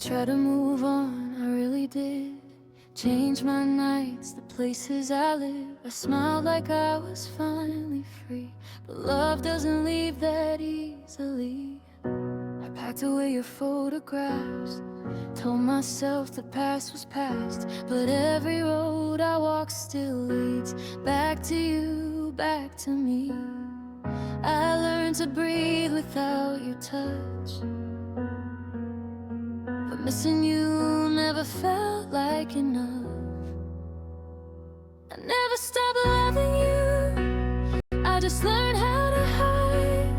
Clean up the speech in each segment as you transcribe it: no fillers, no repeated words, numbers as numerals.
Try to move on, I really did. Change my nights, the places I live. I smiled like I was finally free, but love doesn't leave that easily. I packed away your photographs, told myself the past was past, but every road I walk still leads back to you, back to me. I learned to breathe without your touch, but missing you never felt like enough. I never stopped loving you, I just learned how to hide.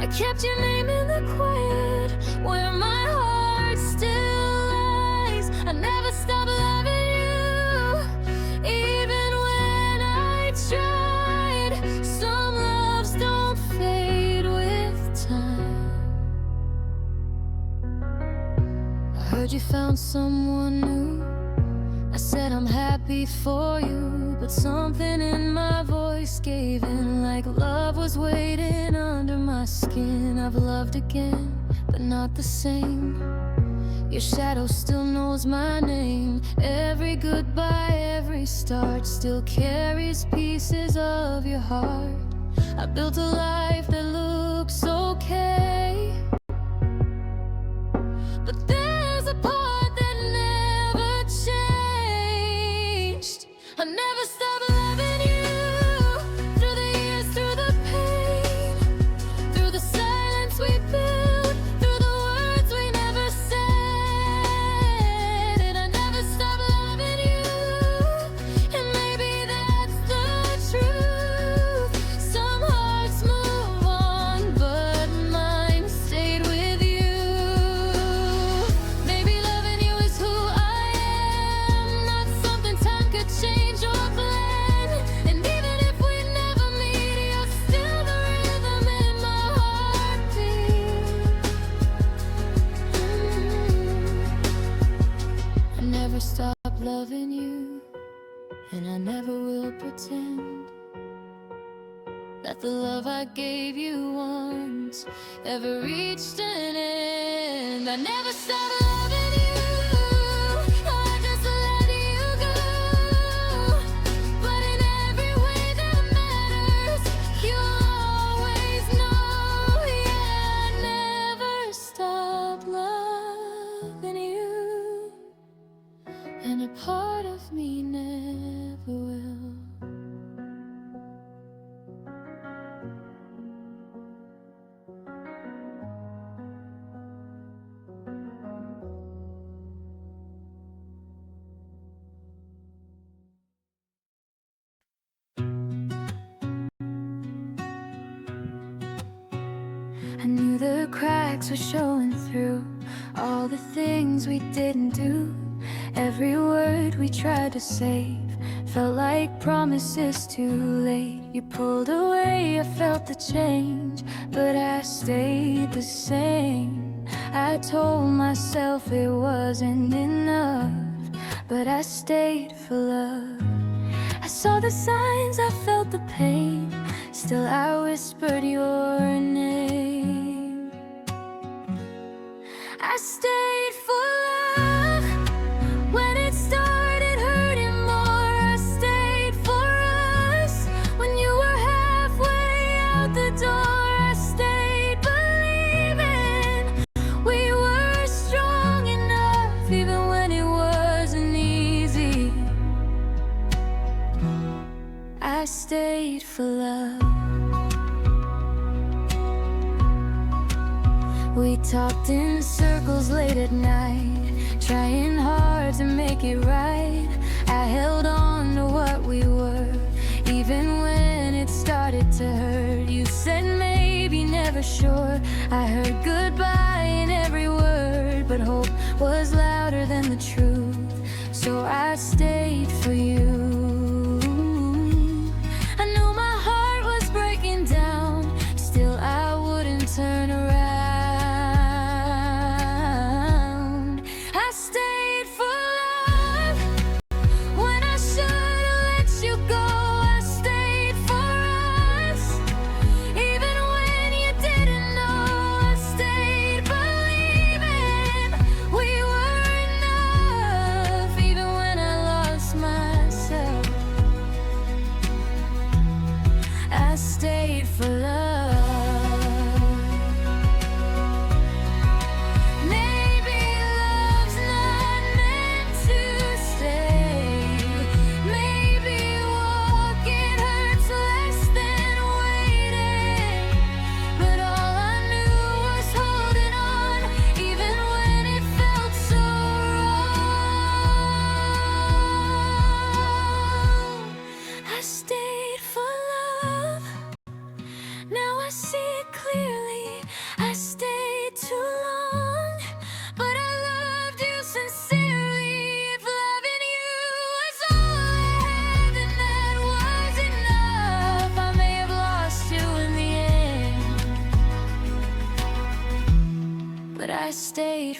I kept your name in the quiet, where my heart still lies. I never stopped loving you, even when I tried. Some loves don't fade with time. I heard you found someone new. I said I'm happy for you, but something in my voice gave in, like love was waiting under my skin. I've loved again, but not the same. Your shadow still knows my name. Every goodbye, every start still carries pieces of your heart. I built a life that looks okay, but there's a part that never changed. I never stopped loving you, through the years, through the pain, through the silence we built, through the words we never said. And I never stopped loving you, and maybe that's the truth. Some hearts move on, but mine stayed with you. Maybe loving you is who I am, not something time could change or plan. And even if we never meet, you're still the rhythm in my heartbeat. I never stopped loving you, and I never will pretend that the love I gave you once ever reached an end. I never stopped loving you, I just let you go. But in every way that matters, you'll always know. Yeah, I never stopped loving you, and a part of me never will. I knew the cracks were showing through, all the things we didn't do. Every word we tried to save felt like promises too late. You pulled away, I felt the change, but I stayed the same. I told myself it wasn't enough, but I stayed for love. I saw the signs, I felt the pain, still I whispered your name. I stayed for love when it started hurting more. I stayed for us when you were halfway out the door. I stayed believing we were strong enough, even when it wasn't easy. I stayed for love. We talked in circles late at night, trying hard to make it right. I held on to what we were, even when it started to hurt. You said maybe, never sure. I heard goodbye in every word, but hope was louder than the truth, so I stayed for you. I knew my heart was breaking down, still I wouldn't turn around. I stayed for love when I should've let you go. I stayed for us, even when you didn't know. I stayed believing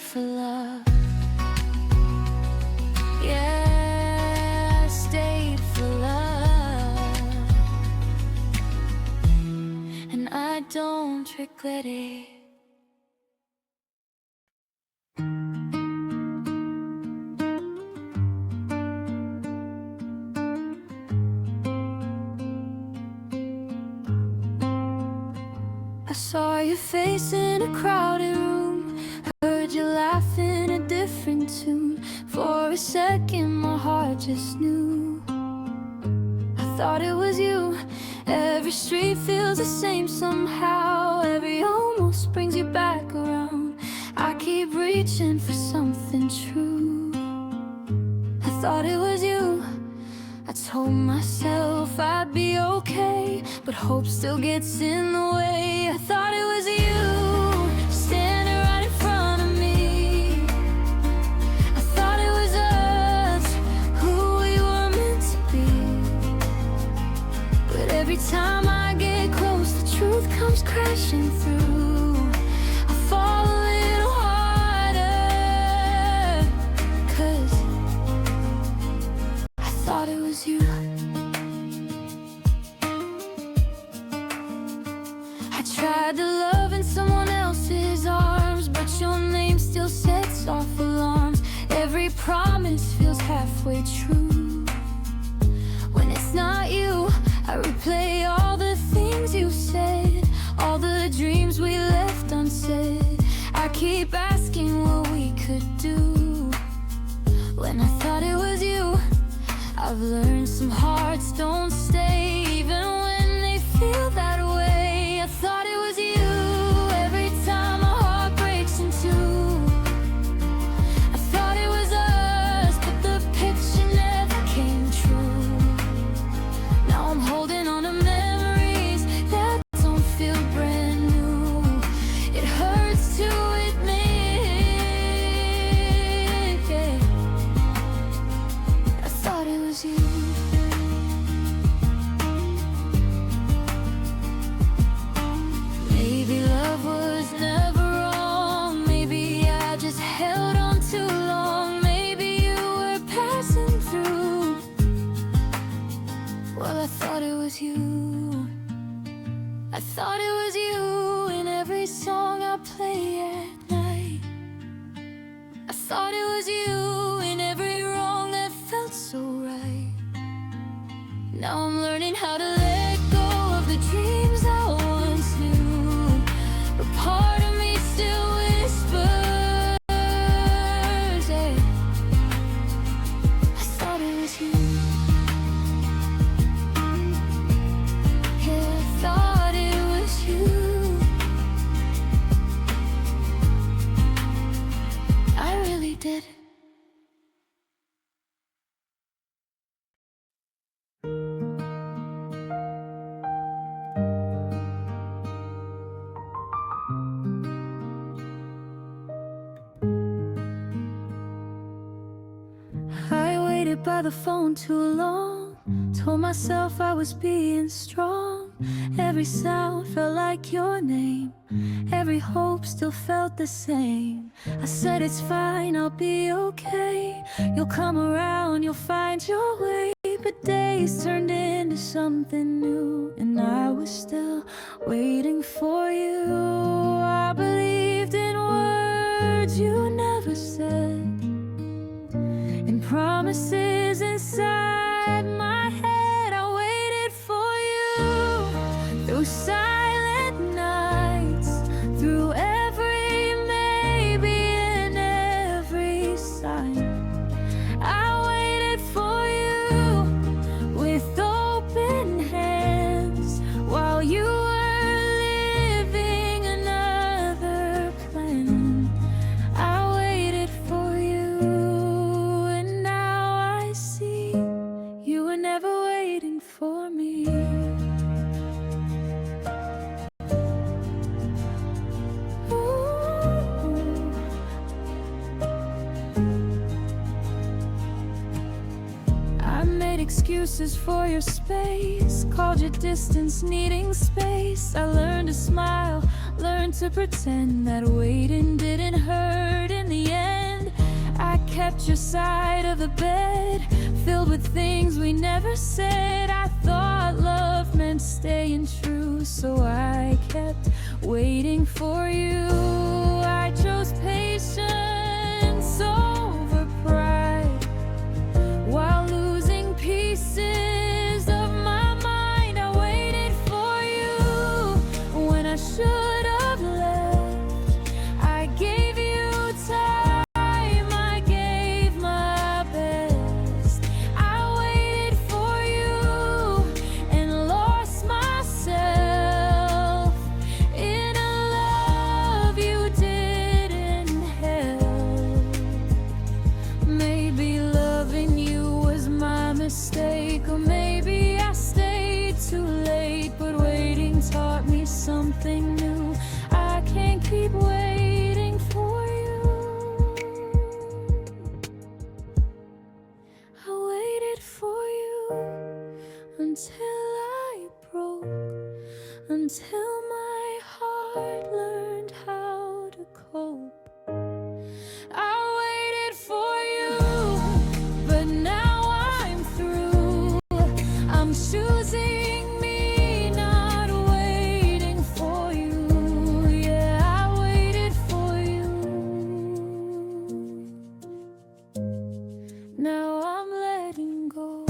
for love. Yeah, I stayed for love, and I don't regret it. I saw your face in a crowded room, heard you laugh in a different tune. For a second my heart just knew I thought it was you. Every street feels the same somehow, every almost brings you back around. I keep reaching for something true. I thought it was you. I told myself I'd be okay, but hope still gets in the way. I thought it was you, standing right in front of me. I thought it was us, who we were meant to be. But every time I get close, the truth comes crashing through. I fall a little harder, 'cause I thought it was you. I tried to love in someone else's arms, but your name still sets off alarms. Every promise feels halfway true. When it's not you, I replay all the things you said, all the dreams we left unsaid. I keep asking what we could do. When I thought it was you, I've learned some hearts don't stay, even when they feel that way. I thought it was you, every time my heart breaks in two. I thought it was us, but the picture never came true. Now I'm holding on to memories that don't feel brand new. It hurts to admit, yeah. I thought it was you. Maybe love was never wrong. Maybe I just held on too long. Maybe you were passing through. Well, I thought it was you. I thought it was you in every song I play at night. I thought it was you in every wrong that felt so right. Now I'm learning how to let go of the dreams I once knew, but part of me still whispers, yeah. I thought it was you. Yeah, I thought it was you. I really did. I waited by the phone too long, told myself I was being strong. Every sound felt like your name, every hope still felt the same. I said it's fine, I'll be okay. You'll come around, you'll find your way. But days turned into something new, and I was still waiting for you. I believed in words you never said, and promises inside my head. I waited for you through silent nights, through every maybe and every sign. I waited for you with open hands while you were living another plan. I waited for you, and now I see you were never waiting for me. I made excuses for your space, called your distance needing space. I learned to smile, learned to pretend that waiting didn't hurt. And in the end. I kept your side of the bed, filled with things we never said. I thought love meant staying true, so I kept waiting for you. I chose patience over pride, while losing pieces of my mind. I waited for you when I should have left. I gave you time, I gave my best. I waited for you and lost myself in a love you didn't help. Maybe loving you was my mistake, or maybe I stayed too late. But waiting taught me something new. I can't keep waiting for you. I waited for you until I broke, until my heart learned how to cope. I waited for you, but now I'm through. I'm choosing me, not waiting for you. Yeah, I waited for you. Now I'm letting go.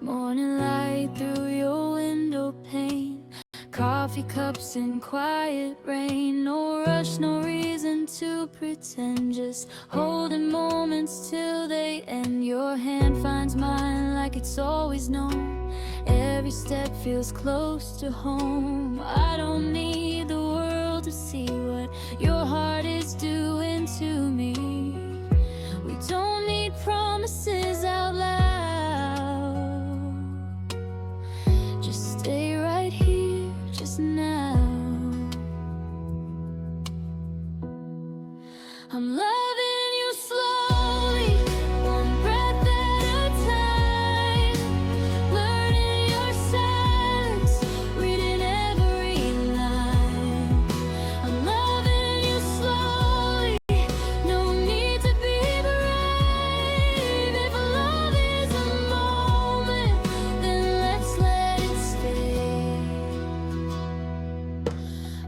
Morning light through your window pane, coffee cups and quiet rain. No rush, no reason to pretend, just holding moments till they end. Your hand finds mine like it's always known. Every step feels close to home. I don't need the world to see what your heart is doing to me. We don't need promises out loud. Just stay right here, just now. I'm loving you slowly, one breath at a time. Learning your silence, reading every line. I'm loving you slowly, no need to be brave. If love is a moment, then let's let it stay.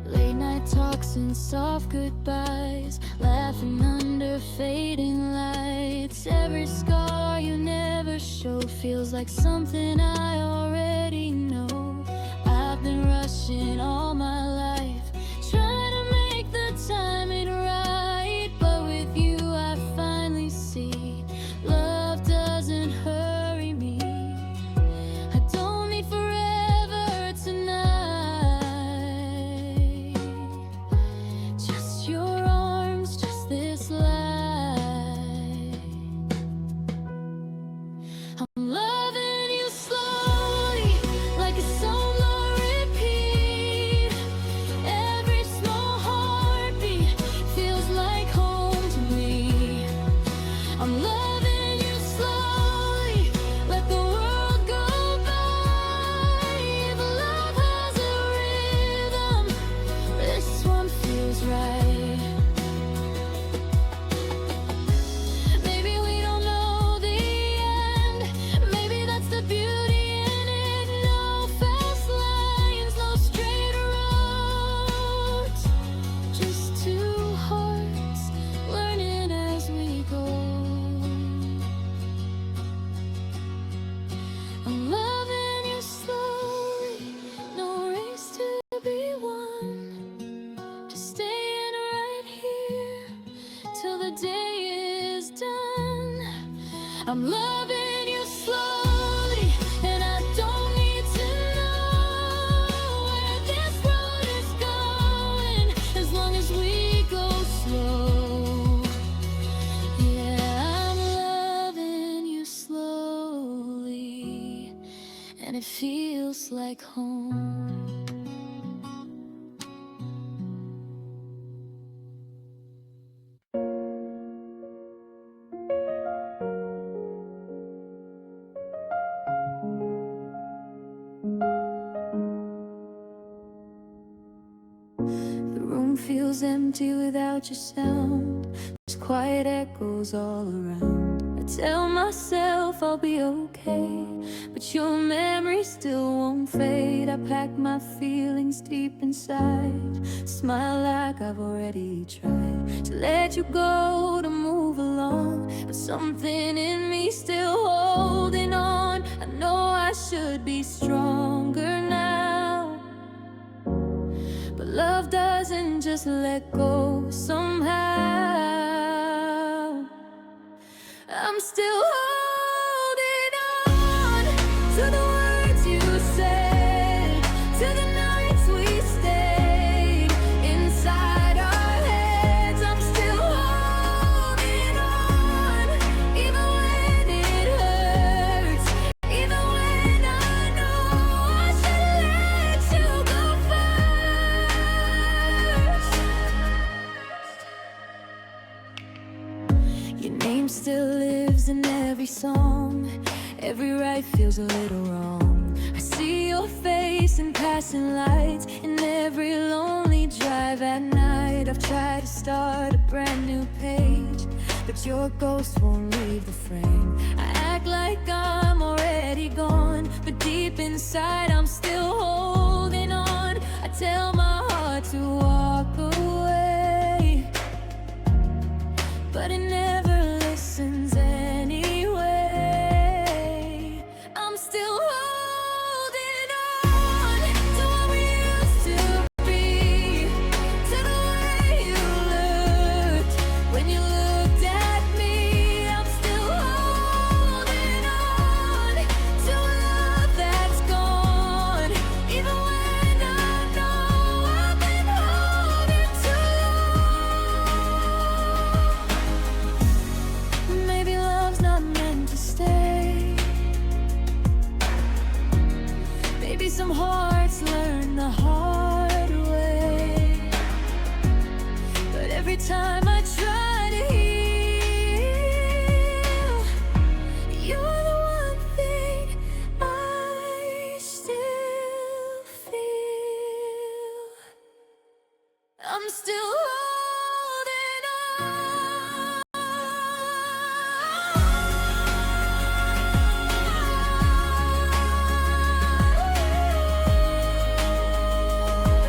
Late night talks and soft goodbyes, laughing under fading lights. Every scar you never show feels like something I already know. I've been rushing all my life, trying to make the timing right. But with you I finally see love doesn't hurry me. I don't need forever tonight, just your arms, just this light. I'm loving you slowly, like a song on repeat. Every small heartbeat feels like home to me. I'm loving you slowly, let the world go by. If love has a rhythm, this one feels right. Maybe we don't know the end, maybe that's the beauty in it. No fast lines, no straight roads, just two hearts learning as we go. I'm loving you slowly, no race to be won, just staying right here till the day is done. I'm loving you slowly, and I don't need to know where this road is going, as long as we go and it feels like home. The room feels empty without your sound. There's quiet echoes all around. I tell myself I'll be okay, but your memory still won't fade. I pack my feelings deep inside, smile like I've already tried to let you go, to move along, but something in me still holding on. I know I should be stronger now, but love doesn't just let go somehow. I'm still holding on to the words you said, to the nights we stayed inside our heads. I'm still holding on, even when it hurts, even when I know I should let you go first. Your name still lives in every song, every right feels a little wrong. I see your face in passing lights, in every lonely drive at night. I've tried to start a brand new page, but your ghost won't leave the frame. I act like I'm already gone, but deep inside I'm still holding on. I tell my heart to walk away, but it never listens anyway. I'm still holding on to what we used to be, to the way you looked when you looked at me. I'm still holding on to a love that's gone, even when I know I've been holding too long. Maybe love's not meant to stay. Maybe some hearts learn the hard way, but every time I try to heal, you're the one thing I still feel. I'm still holding on.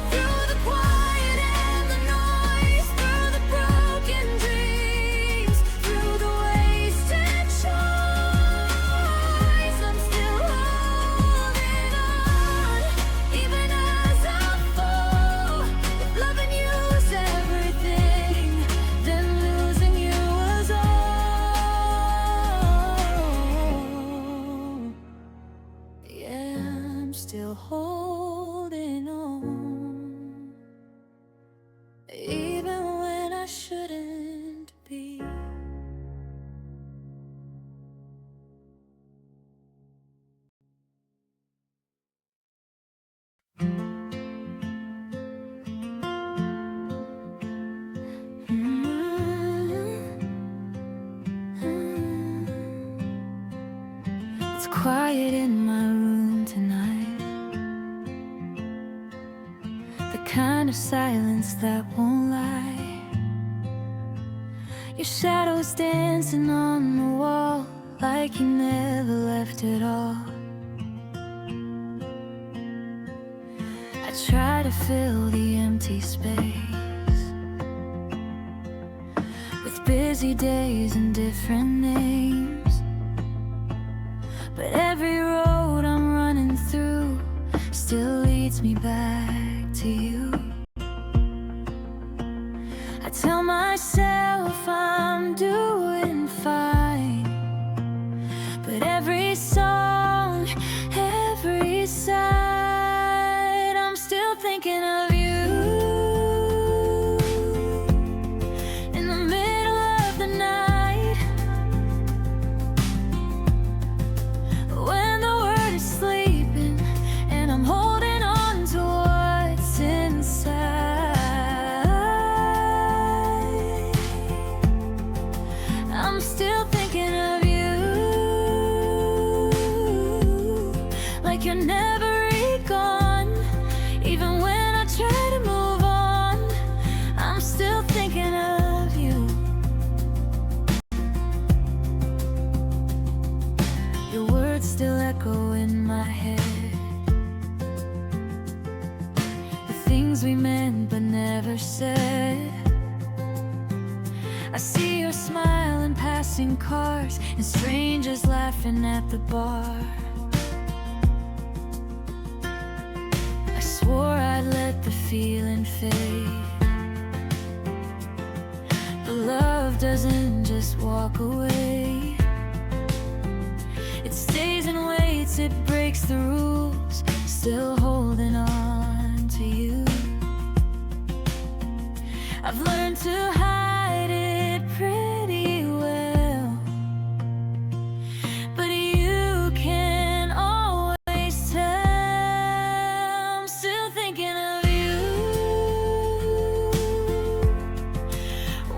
Through the quiet and the noise, through the broken dreams, through the wasted choice, I'm still holding on, even as I fall. If loving you's everything, then losing you was all. Yeah, I'm still holding on, even when I shouldn't be. It's quiet in my room tonight, the kind of silence that won't lie. Your shadow's dancing on the wall, like you never left at all. I try to fill the empty space with busy days and different names, but every road I'm running through still leads me back to you. I tell myself I'm doing fine, but every song, every side, I'm still thinking of you. In the middle of the night, still thinking of you, like you're never gone. Even when I try to move on, I'm still thinking of you. Your words still echo in my head, the things we meant but never said. I see your smile in passing cars and strangers laughing at the bar. I swore I'd let the feeling fade, but love doesn't just walk away. It stays and waits, it breaks the rules, still holding on to you. I've learned to hide it pretty well, but you can always tell. I'm still thinking of you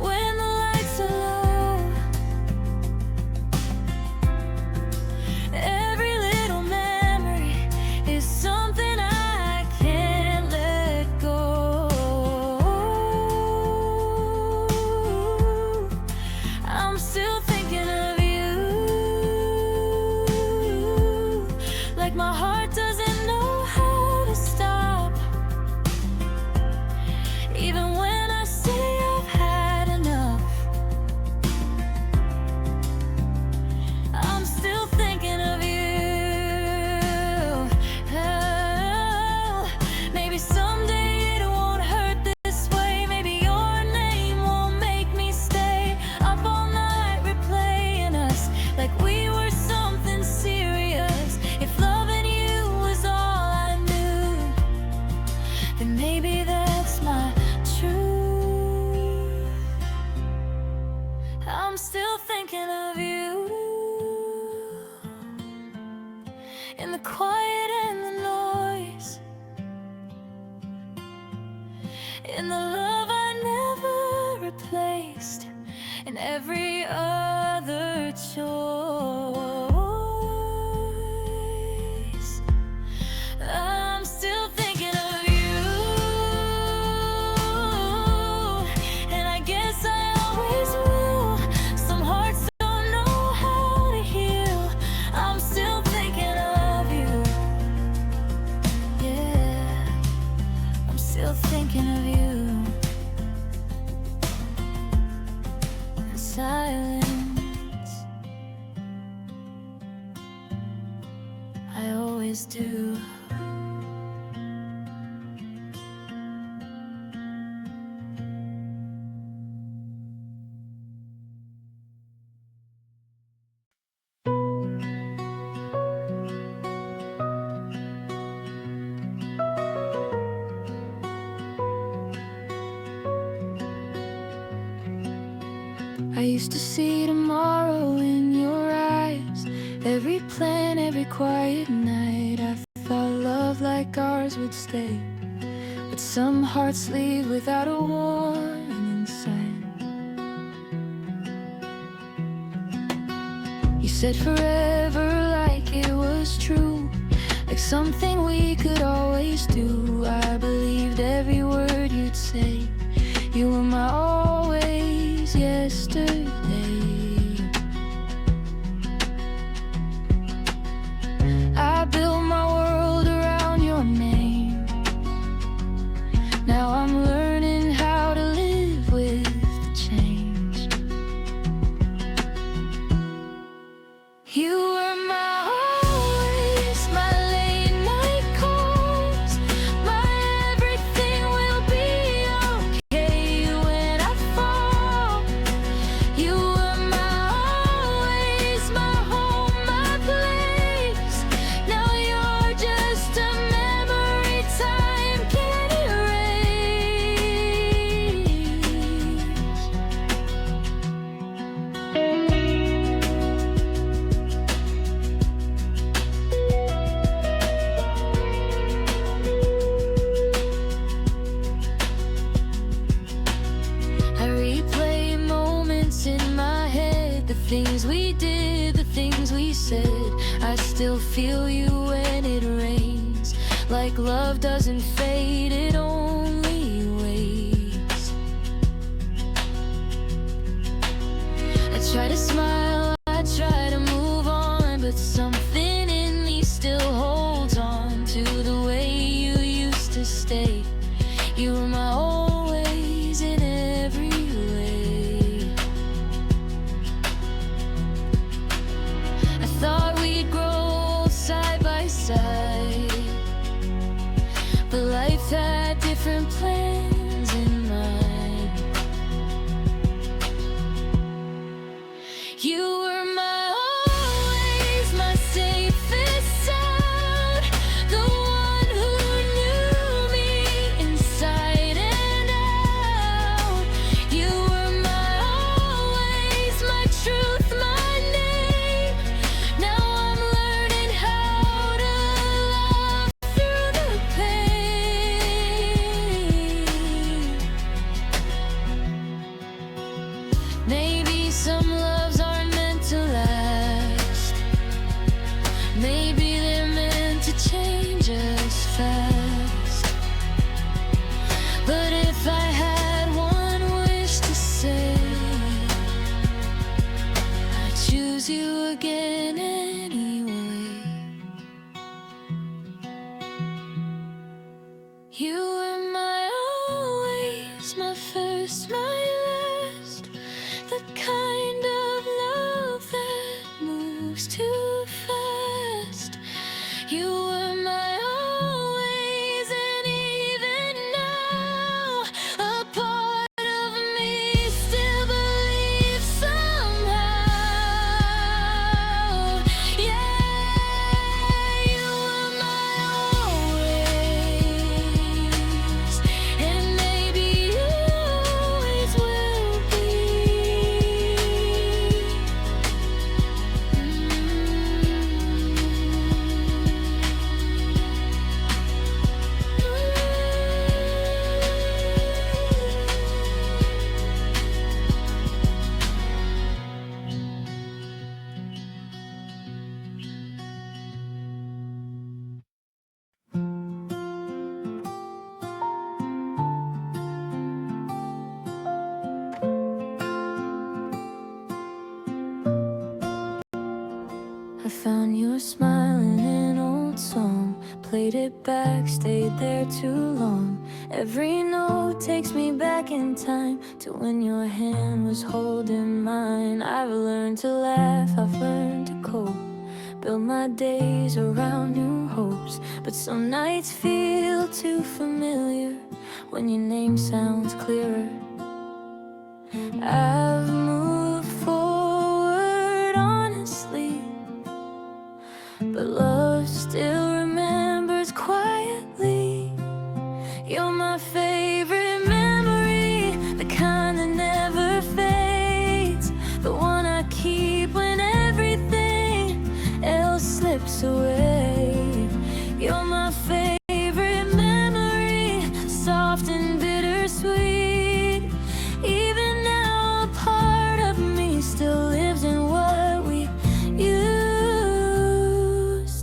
when the lights are low. Every little memory is something I can't let go. I'm still thinking of you, like my heart doesn't know how to stop. Even when I say I've had enough, I'm still thinking of you. Oh, maybe someday it won't hurt this way. Maybe your name won't make me stay up all night replaying us like we were something serious. If loving you was all I knew, then maybe that's my truth. I'm still thinking of you, in the quiet and the noise, in the love I never replaced, in every other choice. I'm still thinking of you, and I guess I always will. Some hearts don't know how to heal. I'm still thinking of you, yeah. I'm still thinking of you. In silence, I always do. I used to see tomorrow in your eyes, every plan, every quiet night. I thought love like ours would stay, but some hearts leave without a warning sign. You said forever like it was true, like something we could always do. I believed every word you'd say. You were my always yesterday. I built my world around your name. Now I'm learning how to live with the change. You were my always, my late night calls, my everything will be okay when I fall. You were my always, my home, my place. Now you're just a memory time can't erase. things we did, the things we said. I still feel you when it rains. Like love doesn't fade, it only waits. I try to smile, I try to move on, but something in me still holds on to the way you used to stay. You were my always in every way. I thought we'd grow side by side, but life had different plans in mind. You were my always, my safest sound, the one who knew me inside and out. You were my always, my truth, my name. Now I'm learning how to love through the pain. Maybe some loves aren't meant to last. Maybe they're meant to change us fast. But if I had one wish to say, I'd choose you again anyway. You were my always, my first, my last. The kind of love that moves too fast. You were my always, and even now, a part of me still believes somehow. Yeah, you were my always, and maybe you always will be. I found you smiling in an old song, played it back, stayed there too long. Every note takes me back in time to when your hand was holding mine. I've learned to laugh, I've learned to cope, build my days around new hopes. But some nights feel too familiar when your name sounds clearer. I've moved forward honestly, but love still remembers quietly. You're my favorite memory, the kind that never fades, the one I keep when everything else slips away. You're my favorite memory, soft and bittersweet. Even now, a part of me still lives in what we used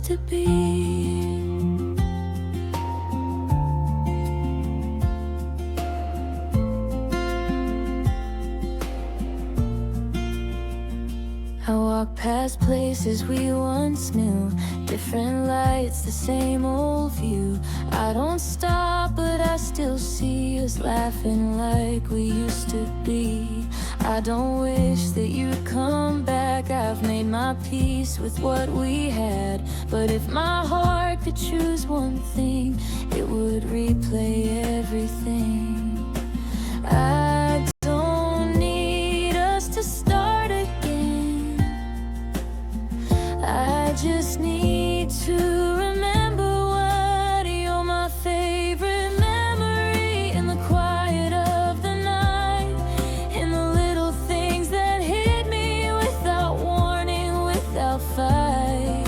to be. I walk past places we once knew, different lights, the same old view. I don't stop, but I still see us laughing like we used to be. I don't wish that you'd come back, I've made my peace with what we had. But if my heart could choose one thing, it would replay everything. I don't need us to start again, I just need to remember what you're my favorite memory. In the quiet of the night, in the little things that hit me without warning, without fight.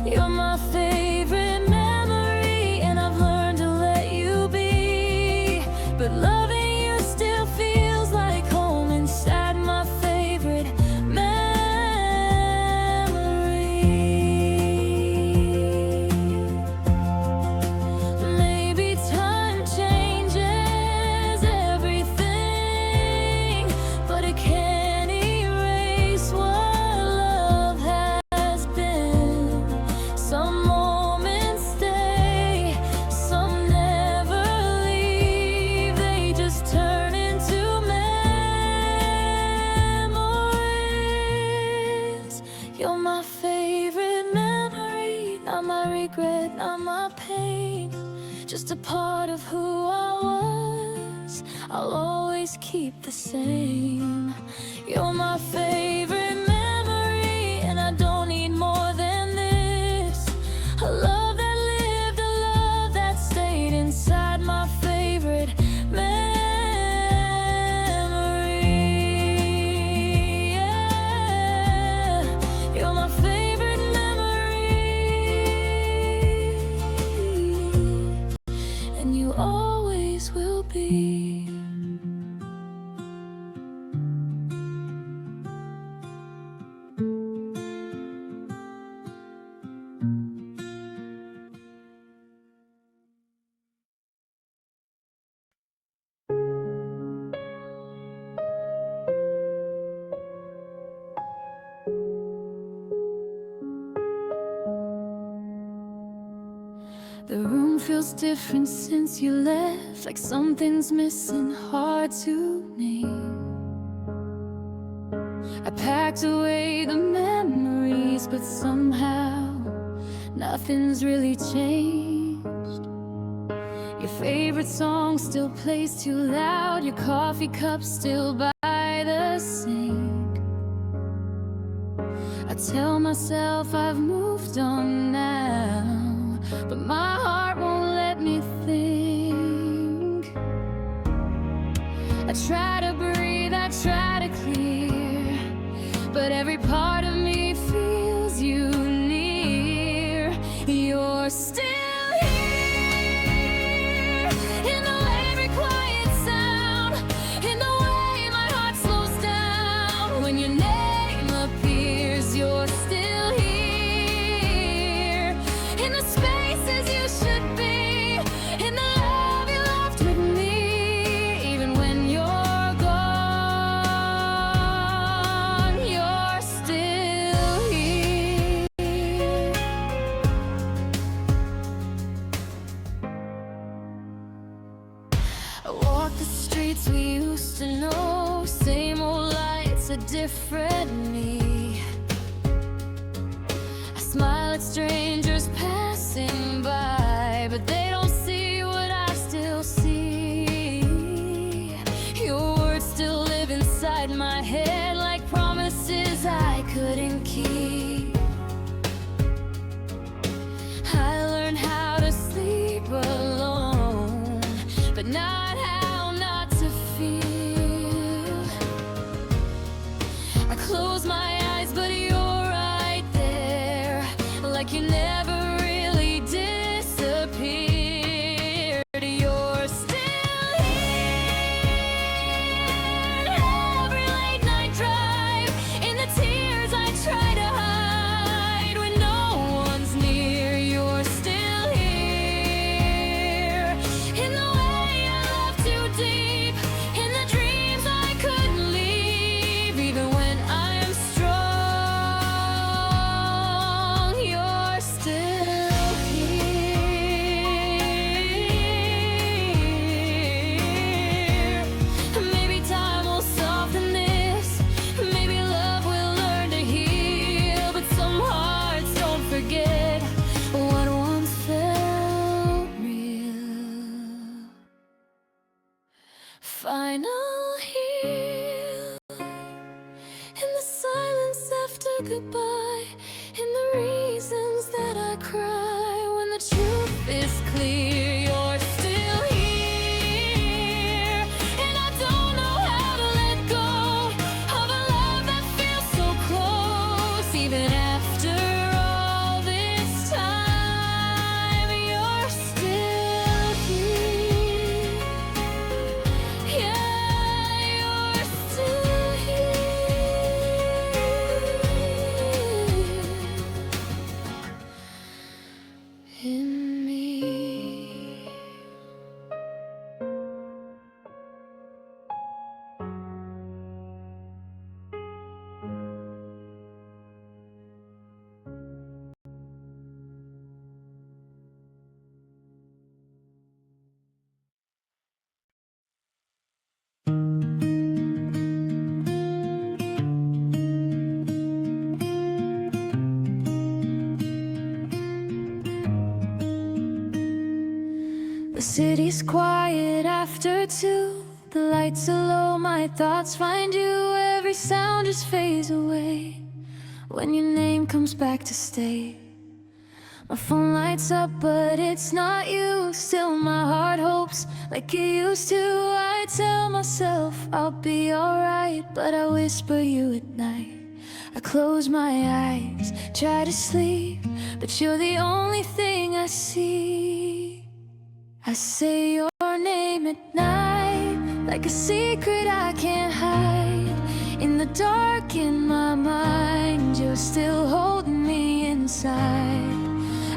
You're my favorite memory, and I've learned to let you be. But loving you still feels like home inside my favorite memory. You're my favorite memory, not my regret, not my pain. Just a part of who I was, I'll always keep the same. You're my favorite memory, and I don't need more than this. A love that lived, a love that stayed inside my favorite memory. Yeah. You're my favorite memory, and you always will be. The room feels different since you left, like something's missing, hard to name. I packed away the memories, but somehow nothing's really changed. Your favorite song still plays too loud, your coffee cup still by the sink. I tell myself I've moved on now, but my heart won't let me think. I try to breathe, I try to clear, but every part of me feels you near. You're still here, in the every quiet sound, in the way my heart slows down. When your name appears, you're still here, in the spaces you should be, in the love you left with me. Even when you're gone, you're still here. I walk the streets we used to know, same old lights, a different me. I smile at strangers passing by, but they don't see what I still see. Your words still live inside my head, like promises I couldn't keep. I learned how to sleep alone, but not how not to feel. I close my eyes, but you're right there, like you never really disappeared. You're still here, every late night drive, in the tears I try to hide when no one's near. You're still here, in the way I love too deep, in the dreams I couldn't leave. Even when I am strong, you're still The city's quiet after 2. The lights are low, my thoughts find you. Every sound just fades away when your name comes back to stay. My phone lights up, but it's not you. Still my heart hopes like it used to. I tell myself I'll be alright, but I whisper you at night. I close my eyes, try to sleep, but you're the only thing I see. I say your name at night, like a secret I can't hide. In the dark in my mind, you're still holding me inside.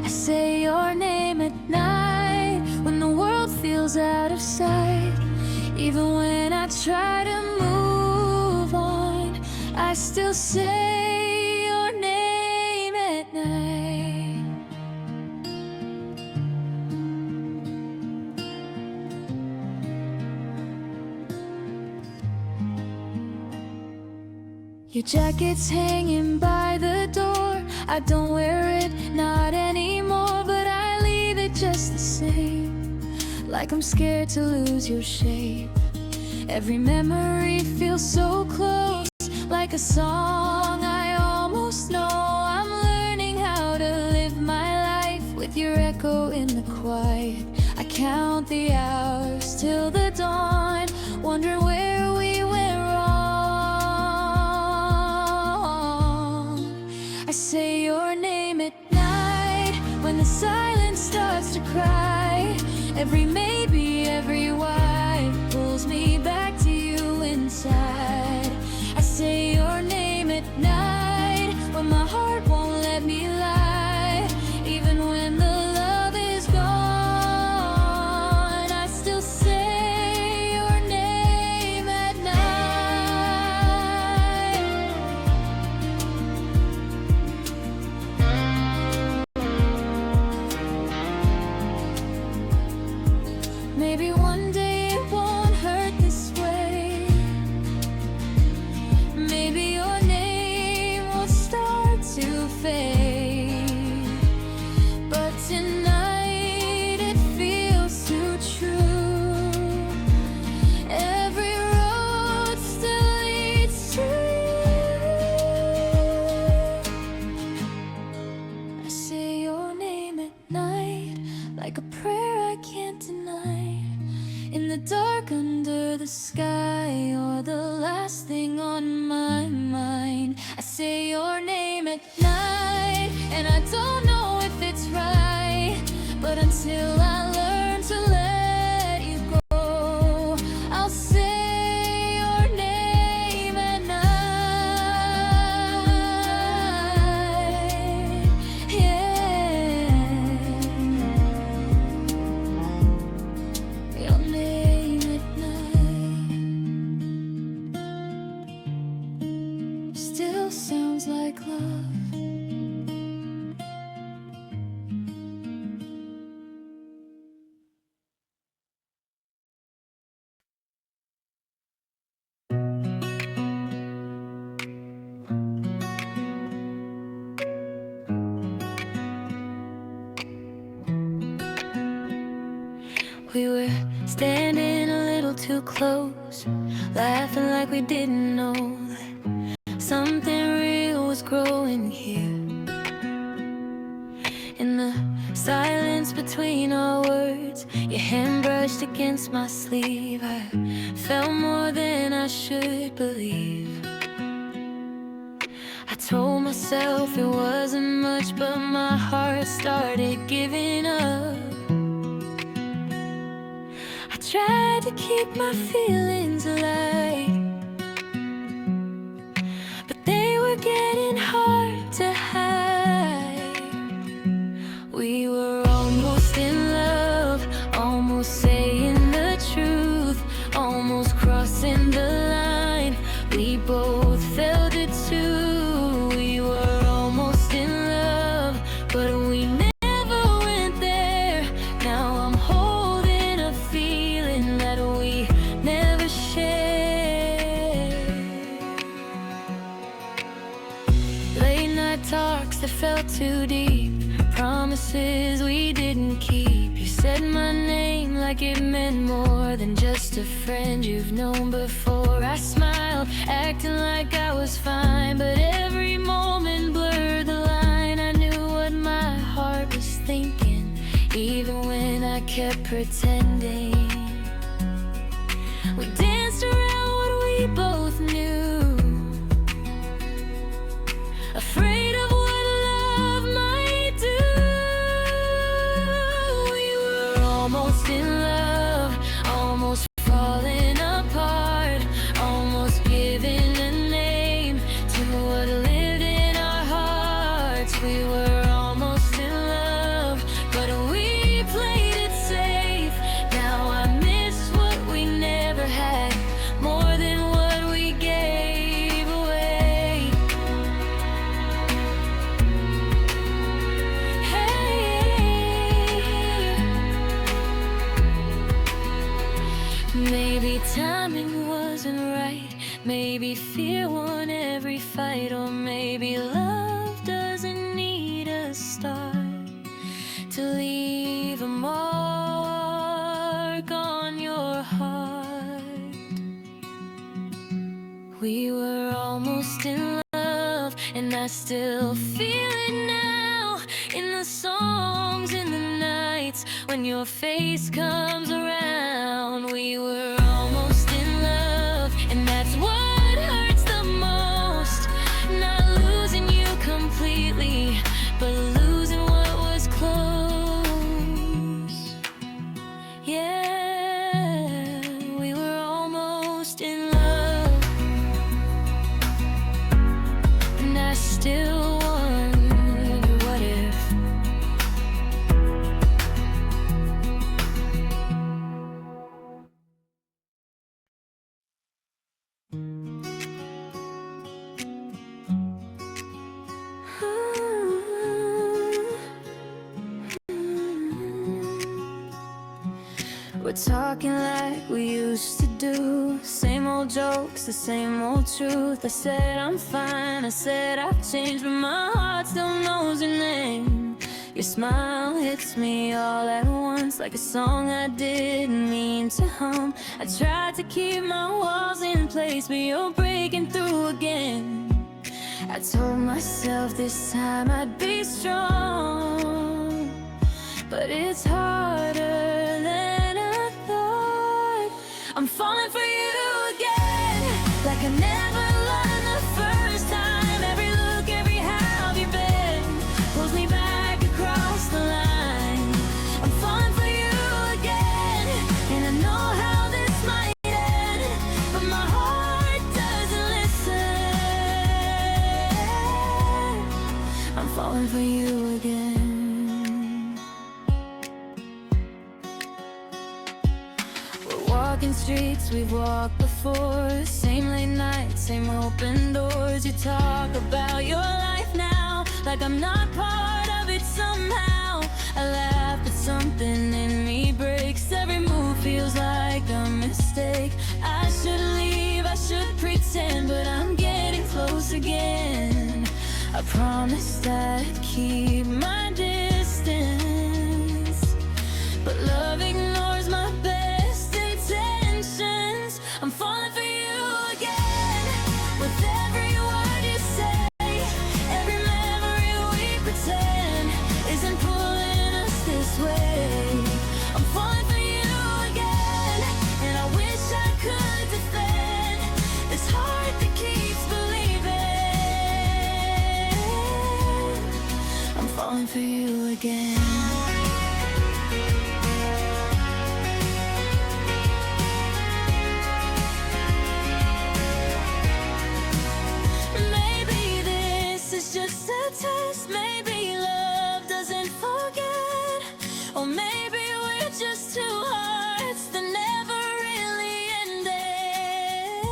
I say your name at night, when the world feels out of sight. Even when I try to move on, I still say your name at night. Your jacket's hanging by the door. I don't wear it, not anymore, but I leave it just the same, like I'm scared to lose your shape. Every memory feels so close, like a song I almost know. I'm learning how to live my life with your echo in the quiet. I count the hours till the dawn, wondering where we went wrong. I say your name at night, when the silence starts to cry. Every maybe, every why pulls me back to you inside. I say your name at night, when my heart won't let me lie. Even when the love is gone, I still say your name at night. Maybe one day it won't hurt this way. Maybe your name will start to fade, but tonight it feels too true. Every road still leads to you. I say your name at night, like a prayer I can't deny. In the dark under the sky, you're the last thing on my mind. I say your name at night, and I don't know if it's right, but until I learn to let you go, I'll say your name at night. Yeah, your name at night still sounds like love. We were standing a little too close, laughing like we didn't know that something real was growing here. In the silence between our words, your hand brushed against my sleeve. I felt more than I should believe. I told myself it wasn't much, but my heart started giving up. I tried to keep my feelings alive, but they were getting hard to hide. We were almost in love, almost saying the truth, almost crossing the line. We both felt it too. We were almost in love, but we never went there. Now I'm holding a feeling that we never shared. Late night talks that felt too deep, promises we didn't keep. You said my name like it meant more than just a friend you've known before. I smiled, acting like I was fine, but every moment blurred the line. I knew what my heart was thinking, even when I kept pretending. We danced around what we both knew, afraid of what love might do. We were almost in love, almost falling apart, almost giving a name to what lived in our hearts. We were almost in love, but we played it safe. Now I miss what we never had, more than what we gave away. Maybe timing wasn't right, maybe fear won every fight, or maybe love doesn't need a start to leave a mark on your heart. We were almost in love, and I still feel it now, in the songs, in the nights, when your face comes around. We were almost in love, and that's what hurts the most. Not losing you completely, but losing what was close. Yeah, we were almost in love, and I still wonder, what if? We're talking like we used to do, same old jokes, the same old truth. I said I'm fine, I said I've changed, but my heart still knows your name. Your smile hits me all at once, like a song I didn't mean to hum. I tried to keep my walls in place, but you're breaking through again. I told myself this time I'd be strong, but it's harder than I thought. I'm falling for you again, like I never learned the first time. Every look, every how have you been, pulls me back across the line. I'm falling for you again, and I know how this might end, but my heart doesn't listen. I'm falling for you again. Walking streets we've walked before, same late nights, same open doors. You talk about your life now, like I'm not part of it somehow. I laugh, but something in me breaks. Every move feels like a mistake. I should leave, I should pretend, but I'm getting close again. I promised I'd keep my distance, but love ignores my best intentions. I'm falling for you again, with every word you say, every memory we pretend isn't pulling us this way. I'm falling for you again, and I wish I could defend this heart that keeps believing. I'm falling for you again. Just a test, maybe love doesn't forget, or maybe we're just two hearts that never really ended.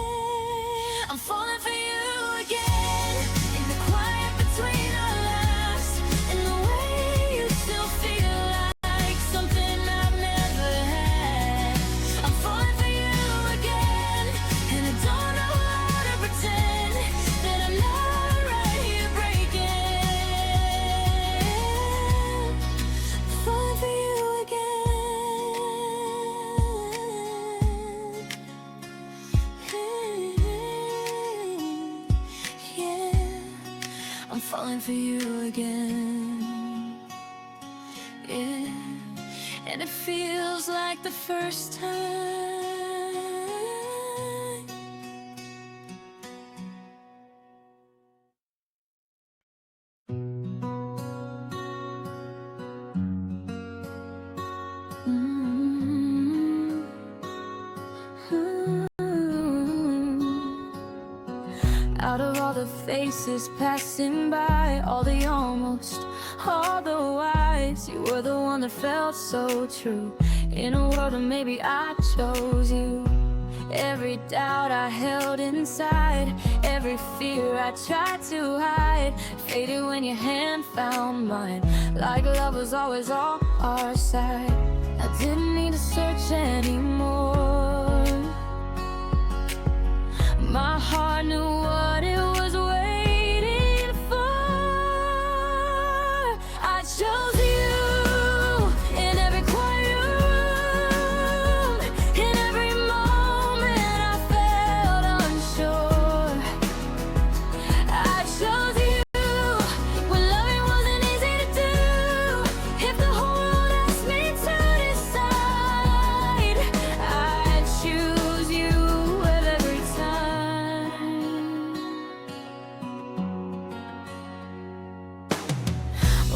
I'm falling for you again, in the quiet between our laughs, in the way you still feel like something I've never had. I'm falling for you again, and I don't know how to pretend that I'm not right here breaking. I'm falling for you again. Yeah, and it feels like the first time. Out of all the faces passing by, all the almost, all the whys, you were the one that felt so true. In a world of maybe I chose you. Every doubt I held inside, every fear I tried to hide, faded when your hand found mine, like love was always on our side. I didn't need to search anymore. My heart knew what it was waiting for. I chose you in every quiet room. In every moment I felt unsure. I chose you when loving wasn't easy to do. If the whole world asked me to decide, I'd choose you every time.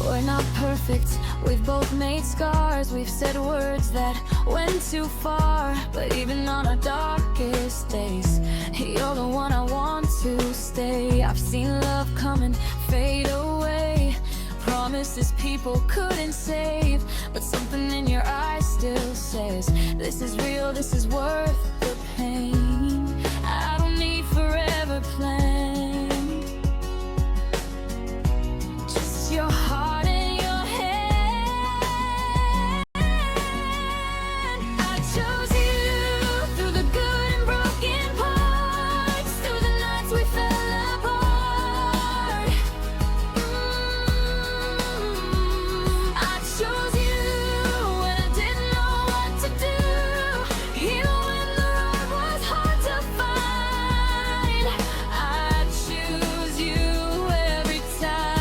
We're not perfect, we've both made scars. We've said words that went too far. But even on our darkest days, you're the one I want to stay. I've seen love come and fade away, promises people couldn't save, but something in your eyes still says, this is real, this is worth the pain. I don't need forever planned, just your heart and your hand. I chose you through the good and broken parts, through the nights we fell apart. I chose you when I didn't know what to do, even when the road was hard to find. I choose you every time.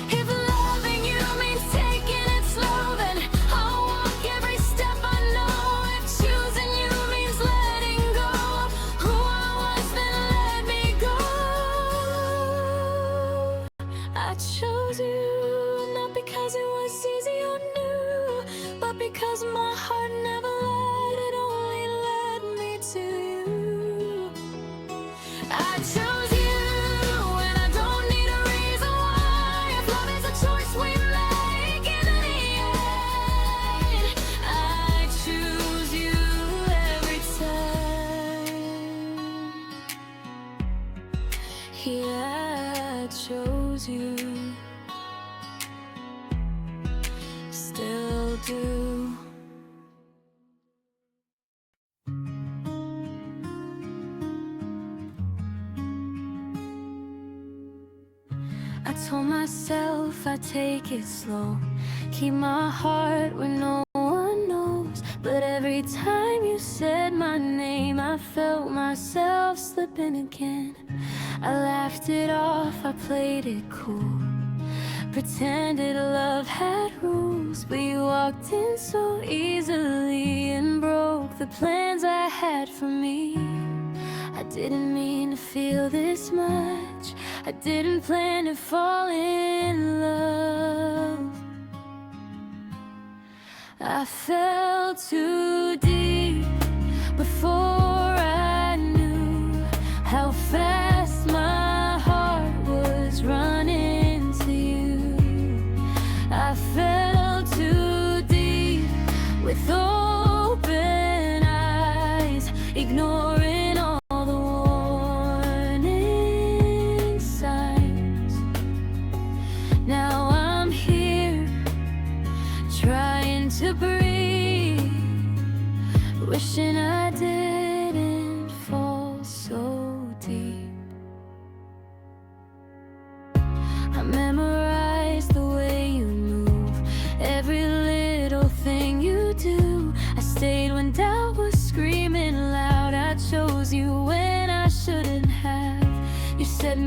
If loving you means taking it slow, then I'll walk every step I know. If choosing you means letting go of who I was, then let me go. I chose you not because it was easy or new, but because my heart never lied, it only led me to you. I chose you when I don't need a reason why. If love is a choice we make in the end, I choose you every time. Yeah, I chose you, still do. I told myself I'd take it slow, keep my heart where no one knows. But every time you said my name, I felt myself slipping again. I laughed it off, I played it cool, pretended love had rules. But you walked in so easily and broke the plans I had for me. I didn't mean to feel this much, I didn't plan to fall in love. I fell too deep before I knew how fast my heart was running to you. I fell too deep with open eyes, ignoring all the warning signs. Now I'm here trying to breathe, wishing I didn't fall so deep. I memorized the way you move, every little thing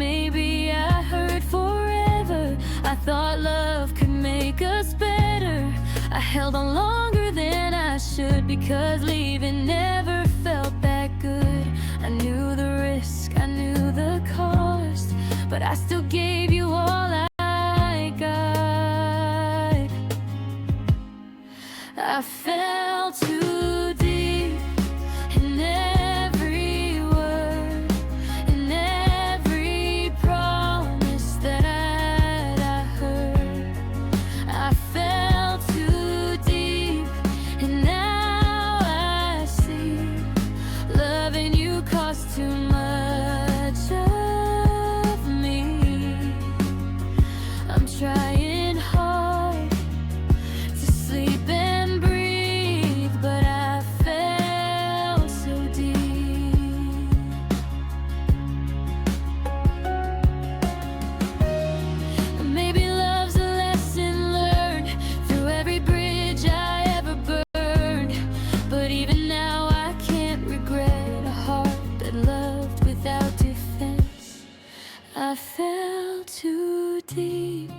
maybe I hurt forever. I thought love could make us better. I held on longer than I should, because leaving never felt that good. I knew the risk, I knew the cost, but I still gave you all I got. I fell too deep in every word, in every promise that I heard. I fell too deep, and now I see loving you cost too much of me. I'm trying hard to sleep and breathe, but I fell so deep. Maybe love's a lesson learned through every bridge I ever burned, but even now I can't regret a heart that loved without defense. I fell too deep,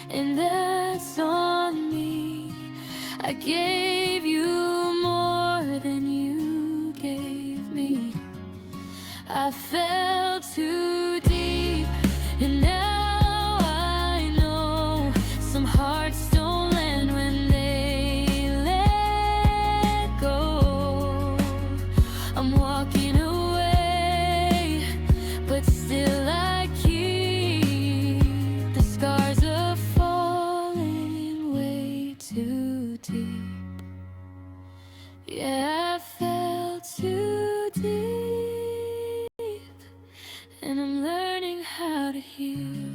and that's on me. I gave you more than you gave me. I fell too deep, and now I know some hearts don't land when they let go. I'm walking away, but still I keep the scars of falling way too deep. Yeah, I fell too deep, and I'm learning how to heal.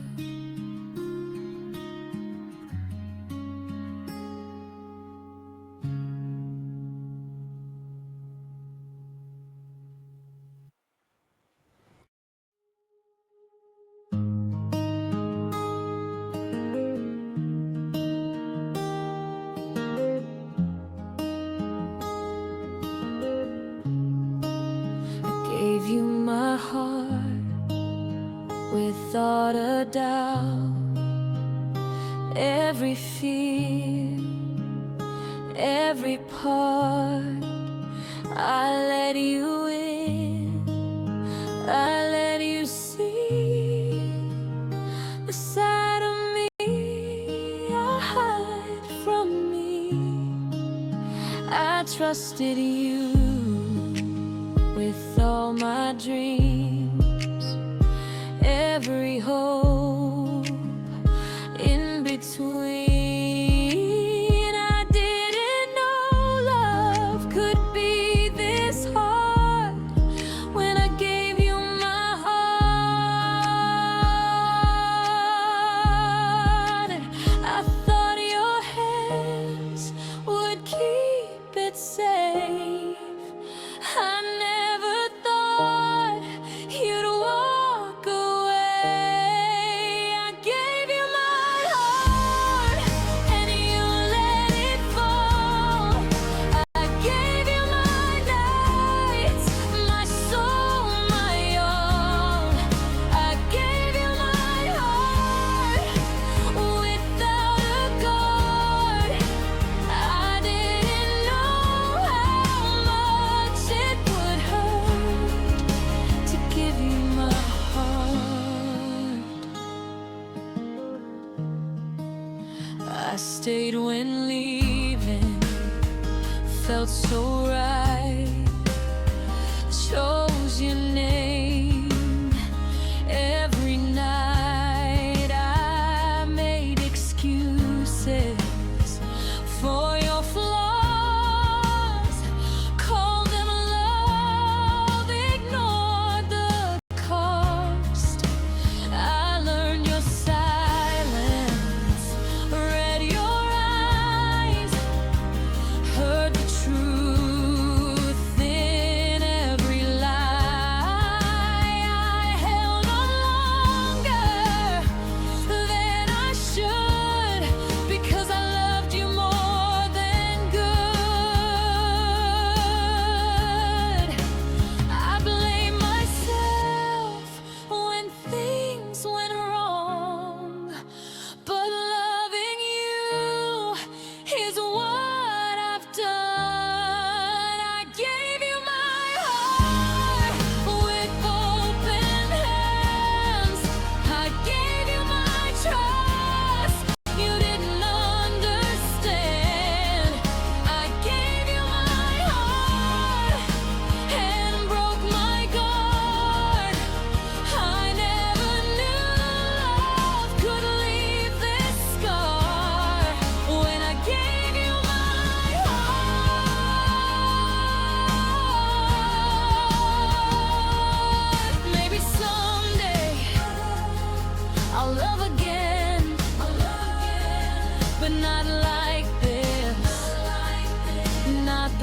Gave you my heart without a doubt, every fear, every part. I let you in, I let you see the side of me I hide from me. I trusted you with all my dreams, every hope in between. I didn't know love could be this hard when I gave you my heart. I thought your hands would keep it safe. I never thought you'd walk away. I gave you my heart, and you let it fall. I gave you my nights, my soul, my all. I gave you my heart without a guard. I didn't know how much it would hurt to give you my heart. I stayed when leaving felt so right. Chose your name every night. I made excuses for your flaws, called them love, ignored the cost. I learned your silence, read your eyes, heard the truth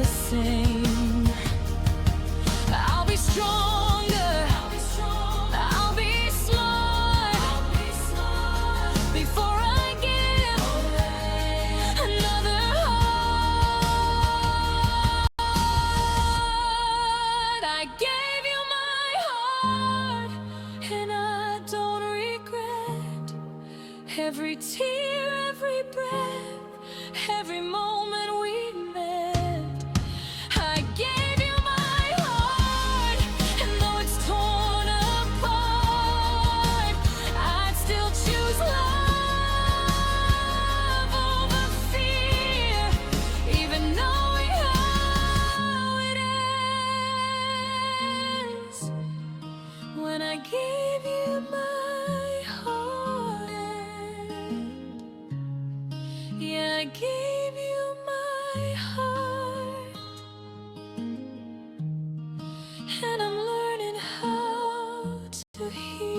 the same. I'll be stronger, I'll be smart, before I give another heart. I gave you my heart, and I don't regret every tear, every breath, every moment we met. I gave you my heart, and though it's torn apart, I'd still choose love over fear, even knowing how it ends. When I gave you my heart, yeah, I gave you my heart, and I'm learning how to heal.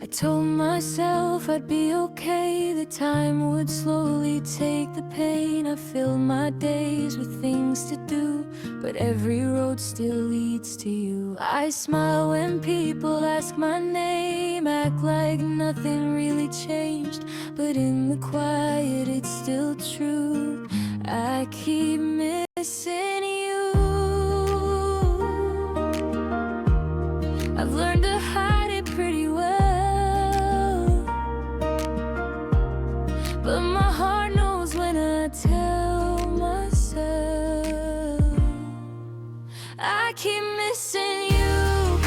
I told myself I'd be okay, that time would slowly take the pain. I filled my days with things to do, but every road still leads to you. I smile when people ask my name, act like nothing really changed, but in the quiet it's still true. I keep missing you. I've learned to hide it pretty well, but my heart knows when I tell myself. I keep missing you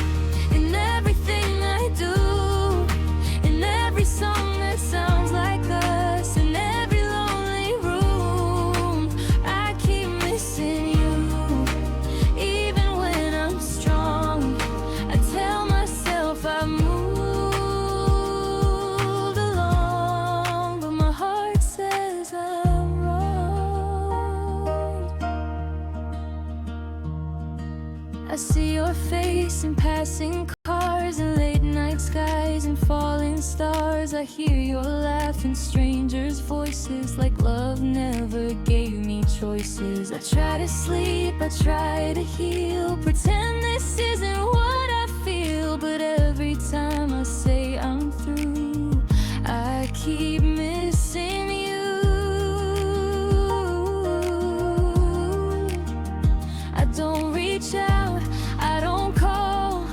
in everything I do, in every song that sounds like us, in every lonely room. I keep missing you, even when I'm strong. I tell myself I've moved along, but my heart says I'm wrong. I see your face in passing cars and late night skies and falling stars. I hear your laugh in strangers' voices, like love never gave me choices. I try to sleep, I try to heal, pretend this isn't what I feel, but every time I say I'm through, I keep missing you. I don't reach out, I don't call,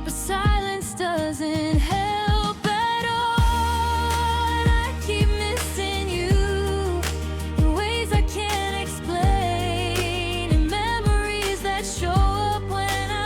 but silence doesn't help at all. And I keep missing you in ways I can't explain, in memories that show up when I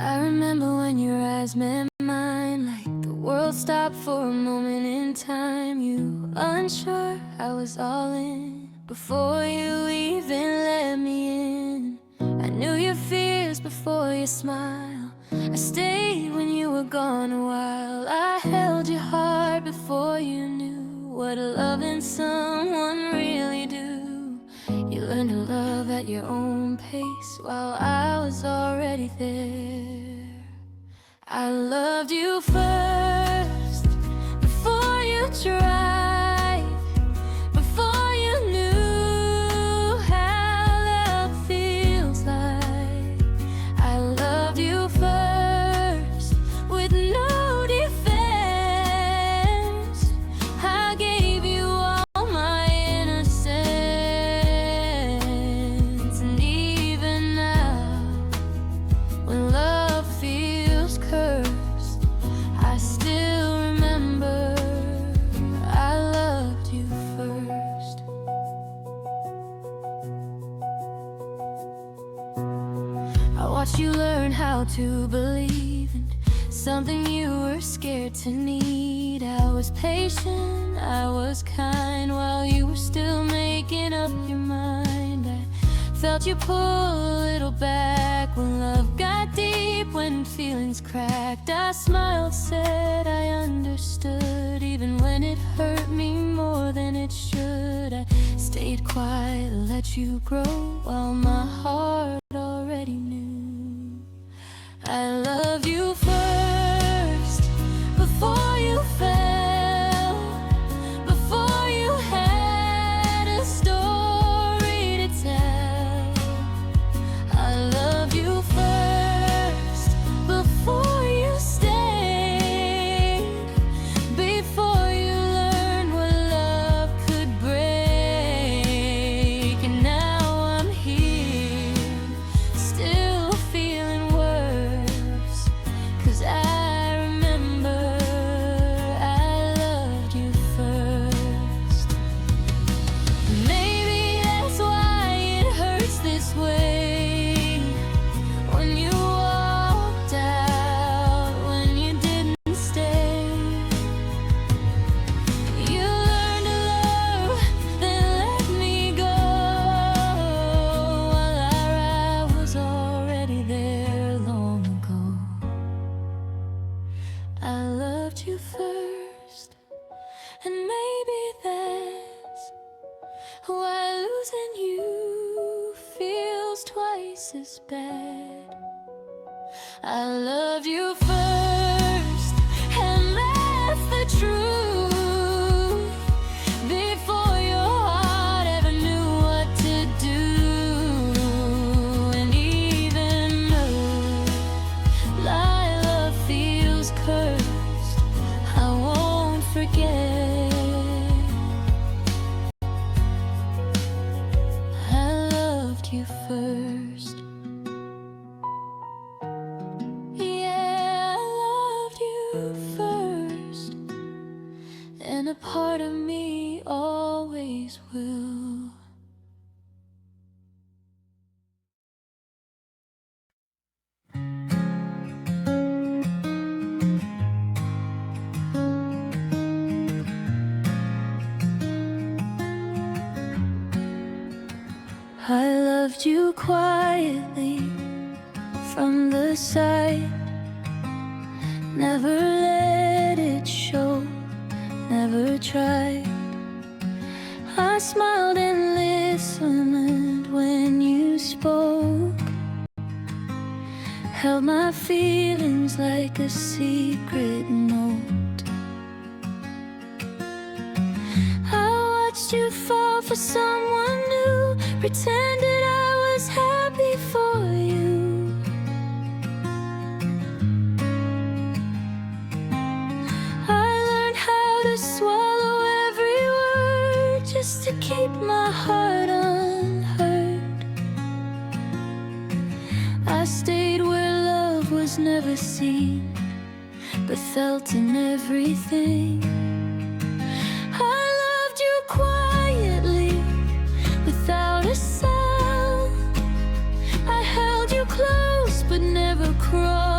I remember when your eyes met mine, like the world stopped for a moment in time. You unsure, I was all in before you even let me in. I knew your fears before your smile. I stayed when you were gone a while. I held your heart before you knew what loving someone really do. You learned to love at your own pace while I was already there. I loved you first, before you tried, before you knew how love feels like. I loved you first, with no defense. I gave you all my innocence. And even now, when love feels cursed, I still remember I loved you first. I watched you learn how to believe in something you were scared to need. I was patient, I was kind, while you were still making up your mind. I felt you pull a little back when love got deep, when feelings cracked. I smiled, said I understood, even when it hurt me more than it should. I stayed quiet, let you grow, while my heart already knew. I love you first, before you fell, before you had a story to tell. I love you first, before you stayed, before you learned what love could break. And now I'm here, still feeling worse, 'cause I remember I loved you first. Maybe that's why it hurts this way, when you walked out, when you didn't stay. You learned to love, then let me go, while I was already there long ago. I loved you first, and maybe that's why losing you feels twice as bad. I love you first, and that's the truth, before your heart ever knew what to do. And even though love feels cursed, I won't forget. I loved you first. Yeah, I loved you first, and a part of me always will. I loved you quietly from the side, never let it show, never tried. I smiled and listened when you spoke, held my feelings like a secret note. I watched you fall for someone new, pretended I was happy for you. I learned how to swallow every word, just to keep my heart unhurt. I stayed where love was never seen, but felt in everything. I loved you quietly, without a sound. I held you close, but never crossed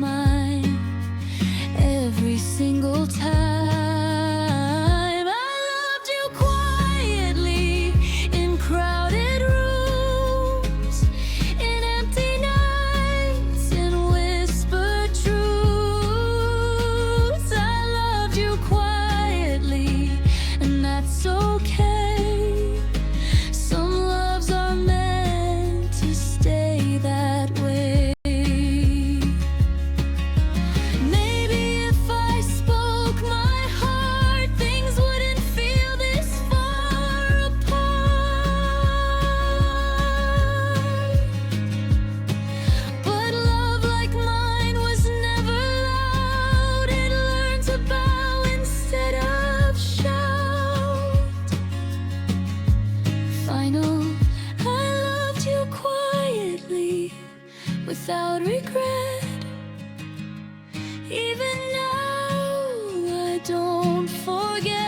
mine every single time. I loved you quietly in crowded rooms, in empty nights, in whispered truths. I loved you quietly, and that's okay. Some loves are meant to stay that way. Maybe if I spoke my heart, things wouldn't feel this far apart. But love like mine was never loud. It learned to bow instead of shout. Final, I loved you quietly, without regret. Even now, I don't forget.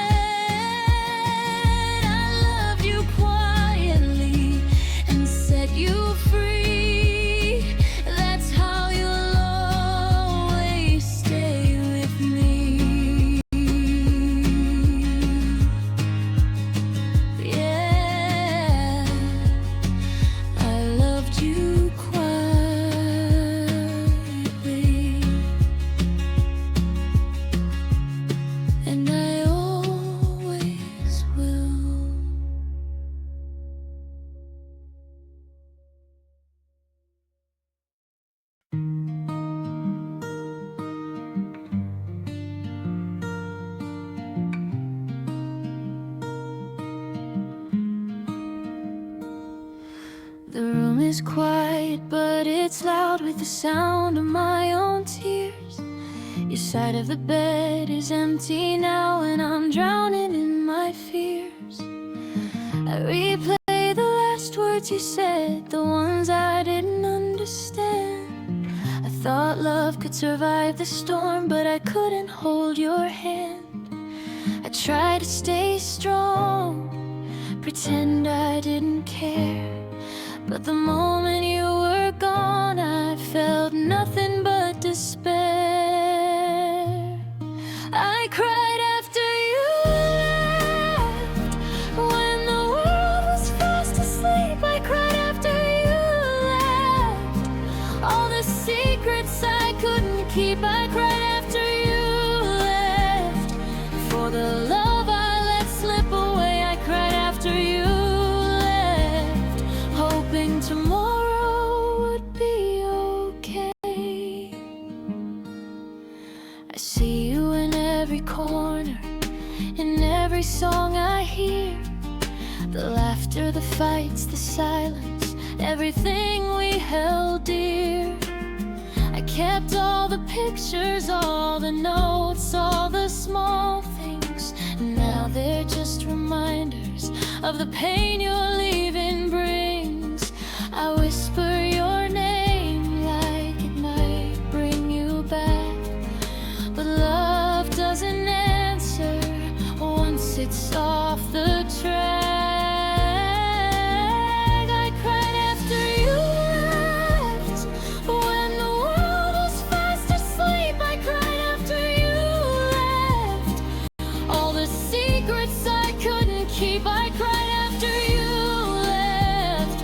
I loved you quietly and set you free. That's how you'll always stay with me. Yeah, I loved you quietly, and I always will. The room is quiet, but it's loud with the sound of my own tears. Your side of the bed is empty now, and I'm drowning in my fears. I replay the last words you said, the ones I didn't understand. I thought love could survive the storm, but I couldn't hold your hand. I tried to stay strong, pretend I didn't care. But the moment you were gone, I felt nothing but despair. I cried after you left, when the world was fast asleep. I cried after you left, all the secrets I couldn't keep. I cried after you left, for the love I let slip away. I cried after you left, hoping tomorrow would be okay. I see you in every corner, in every song I hear. The laughter, the fights, the silence, everything we held dear. I kept all the pictures, all the notes, all the small things. Now they're just reminders of the pain your leaving brings. I whisper your name like it might bring you back, but love doesn't answer once it's off the track. I cried after you left, when the world was fast asleep. I cried after you left, all the secrets I couldn't keep. I cried after you left,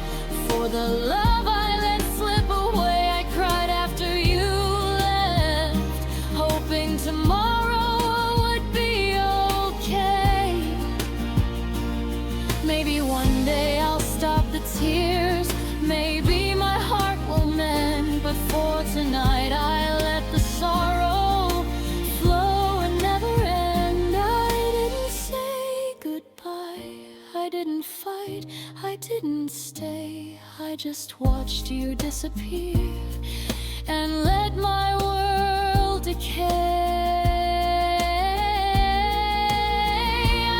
for the love I let slip away. I cried after you left, hoping tomorrow would be okay. Maybe one day I'll stop the tears, maybe my heart will mend. But for tonight I let the sorrow flow and never end. I didn't say goodbye, I didn't fight, I didn't stay. I just watched you disappear and let my world decay.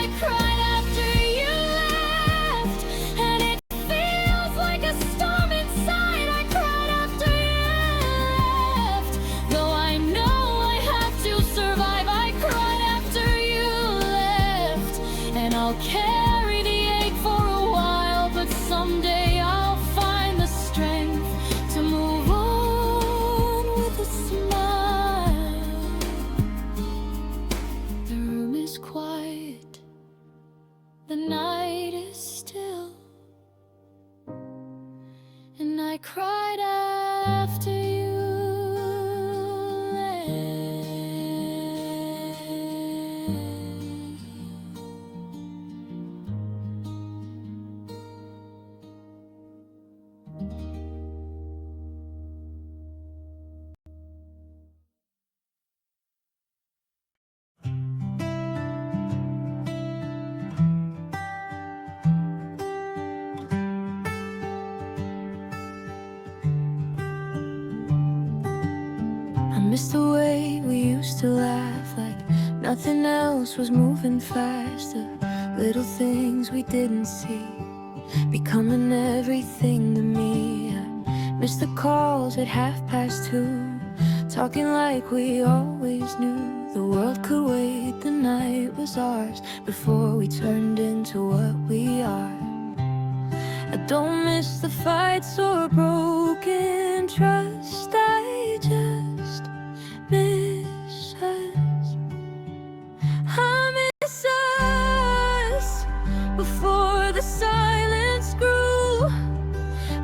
I cried after you left, and it feels like a storm inside. I cried after you left, though I know I have to survive. I cried after you left, and I'll carry the ache for a while, but someday I'll find the strength to move on with a smile. miss the way we used to laugh like nothing else was moving fast. The little things we didn't see becoming everything to me. I miss the calls at 2:30, talking like we always knew the world could wait, the night was ours before we turned into what we are. I don't miss the fights or broken trust, I just miss us. I miss us before the silence grew,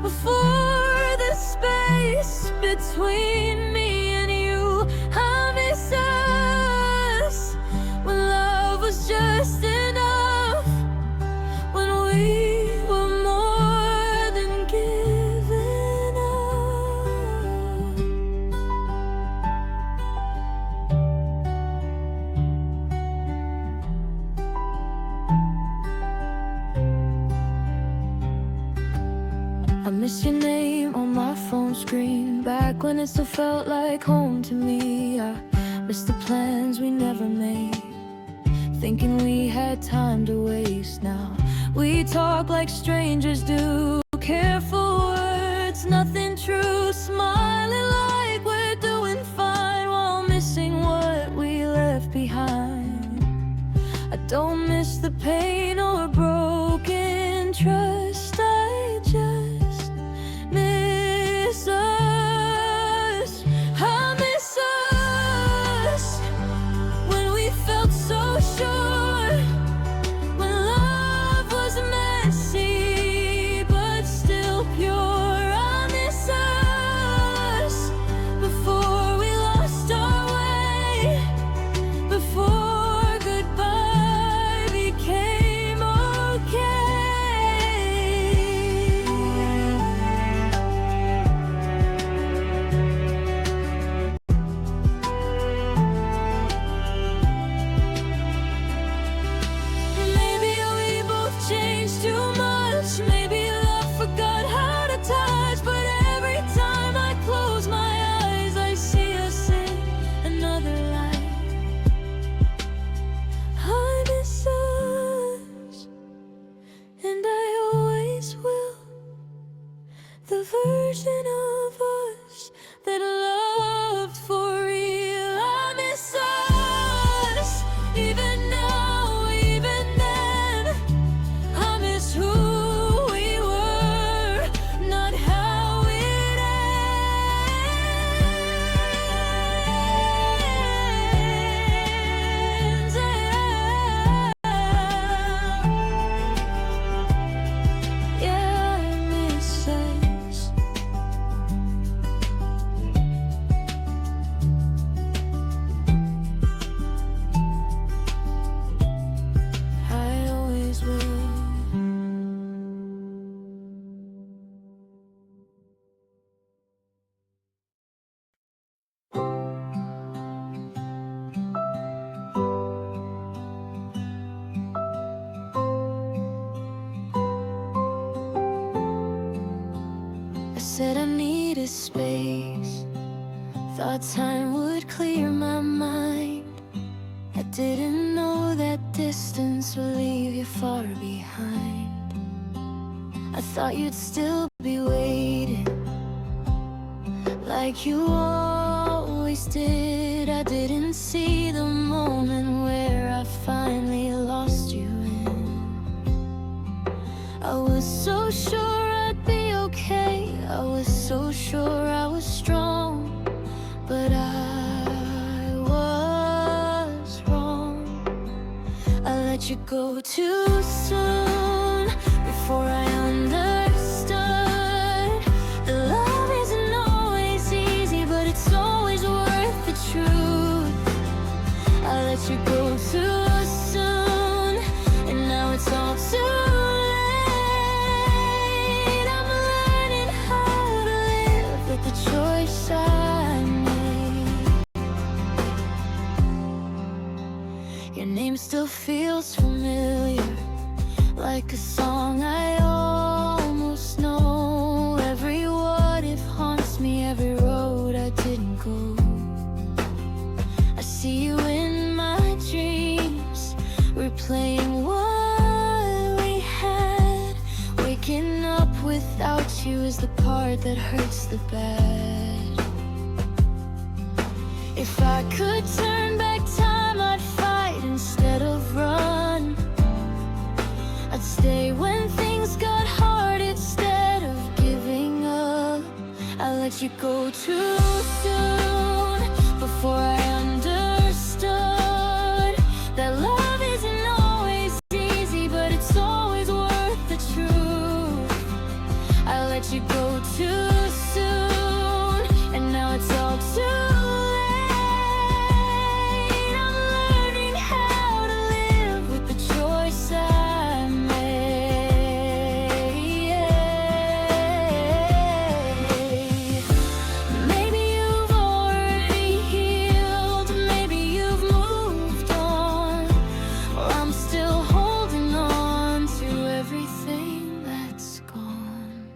before the space between me and you. I miss us when love was just enough, when we were more than giving up. I miss your name on my phone screen, back when it still felt like home to me. I miss the plans we never made, thinking we had time to waste. Now we talk like strangers do, careful words, nothing true, smiling like we're doing fine while missing what we left behind. I don't miss the pain or broken trust, I just miss us. I miss us when we felt so sure, when love was messy but still pure. I miss us before we lost our way, before goodbye became okay. Maybe we both changed too much, maybe love forgot how to touch, but every time I close my eyes I see us in another light. I miss us, and I always will, the version of us that loved for real. I miss us, even now, even then. I miss who we were, not how it ends. Yeah, I miss us. I always will. I said I needed space, thought time would clear my mind. I didn't know that distance would leave you far behind. I thought you'd still be waiting, like you always did. I didn't see the moment where I finally lost you in. I was so sure I'd be okay, I was so sure I was strong, but I was wrong. I let you go too soon, before I understood that love isn't always easy, but it's always worth the truth. I let you go too soon, and now it's all too late. I'm learning how to live with the choice I made. Your name still feels familiar, like a song I almost know. Every what if haunts me, every road I didn't go. see you in my dreams, replaying what we had. Waking up without you is the part that hurts the bad. If I could turn back time, I'd fight instead of run. I'd stay when things got hard instead of giving up. I let you go too soon, before I understood that love isn't always easy, but it's always worth the truth. I let you go too soon, and now it's all too late. I'm learning how to live with the choice I made. Maybe you've already healed, maybe you've moved on, or I'm still holding on to everything that's gone.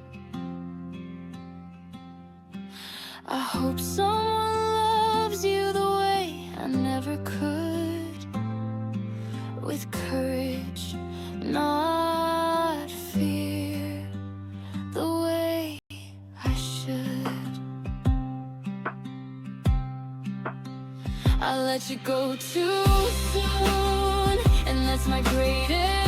I hope someone loves you the way I never could, with courage, not fear, the way I should. I let you go too soon, and that's my greatest